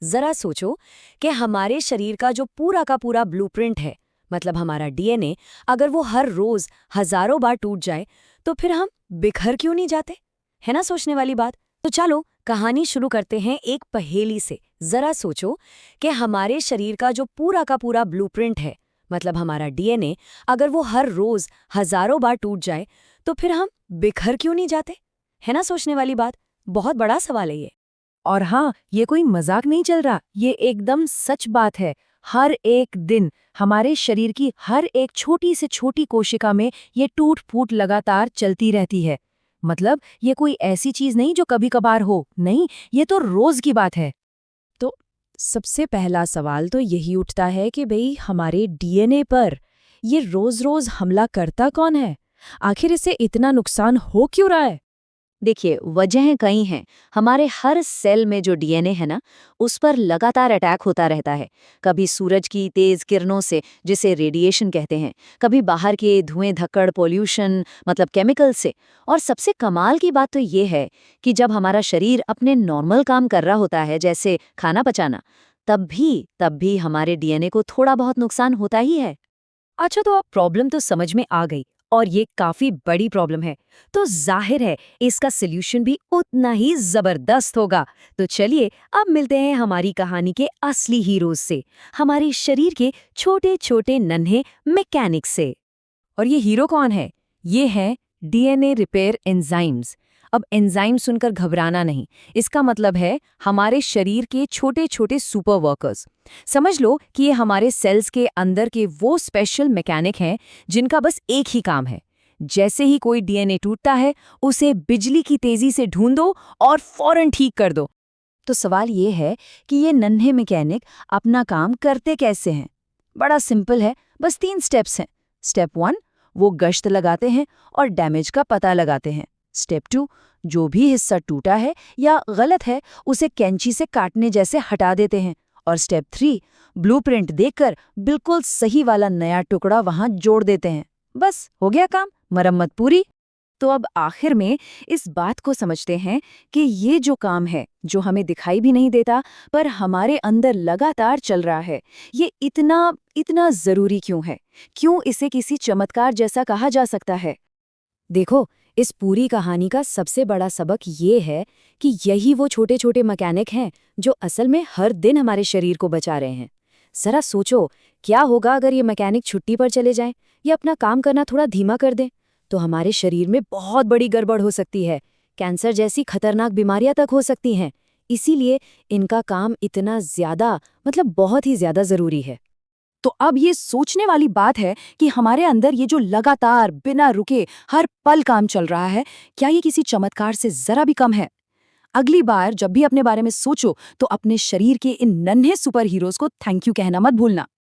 जरा सोचो कि हमारे शरीर का जो पूरा का पूरा ब्लूप्रिंट है, मतलब हमारा डीएनए, अगर वो हर रोज हजारों बार टूट जाए तो फिर हम बिखर क्यों नहीं जाते? है ना सोचने वाली बात। तो चलो कहानी शुरू करते हैं एक पहेली से। जरा सोचो कि हमारे शरीर का जो पूरा का पूरा ब्लूप्रिंट है, मतलब हमारा डीएनए, अगर वो हर रोज हजारों बार टूट जाए तो फिर हम बिखर क्यों नहीं जाते? है ना सोचने वाली बात। बहुत बड़ा सवाल है ये। और हाँ, ये कोई मजाक नहीं चल रहा, ये एकदम सच बात है। हर एक दिन हमारे शरीर की हर एक छोटी से छोटी कोशिका में ये टूट फूट लगातार चलती रहती है। मतलब ये कोई ऐसी चीज नहीं जो कभी कभार हो, नहीं, ये तो रोज की बात है। तो सबसे पहला सवाल तो यही उठता है कि भाई हमारे डीएनए पर ये रोज रोज हमला करता कौन है? आखिर इसे इतना नुकसान हो क्यों रहा है? देखिए, वजहें कई हैं। हमारे हर सेल में जो डीएनए है ना, उस पर लगातार अटैक होता रहता है। कभी सूरज की तेज किरणों से, जिसे रेडिएशन कहते हैं, कभी बाहर के धुएं धक्कड़ पोल्यूशन मतलब केमिकल से। और सबसे कमाल की बात तो ये है कि जब हमारा शरीर अपने नॉर्मल काम कर रहा होता है, जैसे खाना पचाना, तब भी हमारे डीएनए को थोड़ा बहुत नुकसान होता ही है। अच्छा, तो अब प्रॉब्लम तो समझ में आ गई और ये काफी बड़ी प्रॉब्लम है, तो जाहिर है इसका सल्यूशन भी उतना ही जबरदस्त होगा। तो चलिए अब मिलते हैं हमारी कहानी के असली हीरोज से, हमारे शरीर के छोटे छोटे नन्हे मैकेनिक से। और ये हीरो कौन है? ये हैं डीएनए रिपेयर एंजाइम्स। अब एंजाइम सुनकर घबराना नहीं, इसका मतलब है हमारे शरीर के छोटे छोटे सुपर वर्कर्स। समझ लो कि ये हमारे सेल्स के अंदर के वो स्पेशल मैकेनिक हैं जिनका बस एक ही काम है, जैसे ही कोई डीएनए टूटता है उसे बिजली की तेजी से ढूंढो और फौरन ठीक कर दो। तो सवाल ये है कि ये नन्हे मैकेनिक अपना काम करते कैसे हैं? बड़ा सिंपल है, बस 3 स्टेप्स हैं। स्टेप 1, वो गश्त लगाते हैं और डैमेज का पता लगाते हैं। स्टेप 2, जो भी हिस्सा टूटा है या गलत है उसे कैंची से काटने जैसे हटा देते हैं। और स्टेप 3, ब्लूप्रिंट देखकर बिल्कुल सही वाला नया टुकड़ा वहां जोड़ देते हैं। बस हो गया काम, मरम्मत पूरी। तो अब आखिर में इस बात को समझते हैं कि ये जो काम है, जो हमें दिखाई भी नहीं देता पर हमारे अंदर लगातार चल रहा है, ये इतना इतना जरूरी क्यों है? क्यों इसे किसी चमत्कार जैसा कहा जा सकता है? देखो, इस पूरी कहानी का सबसे बड़ा सबक ये है कि यही वो छोटे छोटे मैकेनिक हैं जो असल में हर दिन हमारे शरीर को बचा रहे हैं। जरा सोचो, क्या होगा अगर ये मैकेनिक छुट्टी पर चले जाएं या अपना काम करना थोड़ा धीमा कर दें? तो हमारे शरीर में बहुत बड़ी गड़बड़ हो सकती है, कैंसर जैसी खतरनाक बीमारियां तक हो सकती हैं। इसीलिए इनका काम इतना ज्यादा, मतलब बहुत ही ज्यादा जरूरी है। तो अब ये सोचने वाली बात है कि हमारे अंदर ये जो लगातार बिना रुके हर पल काम चल रहा है, क्या ये किसी चमत्कार से जरा भी कम है? अगली बार जब भी अपने बारे में सोचो तो अपने शरीर के इन नन्हे सुपर हीरोज को थैंक यू कहना मत भूलना।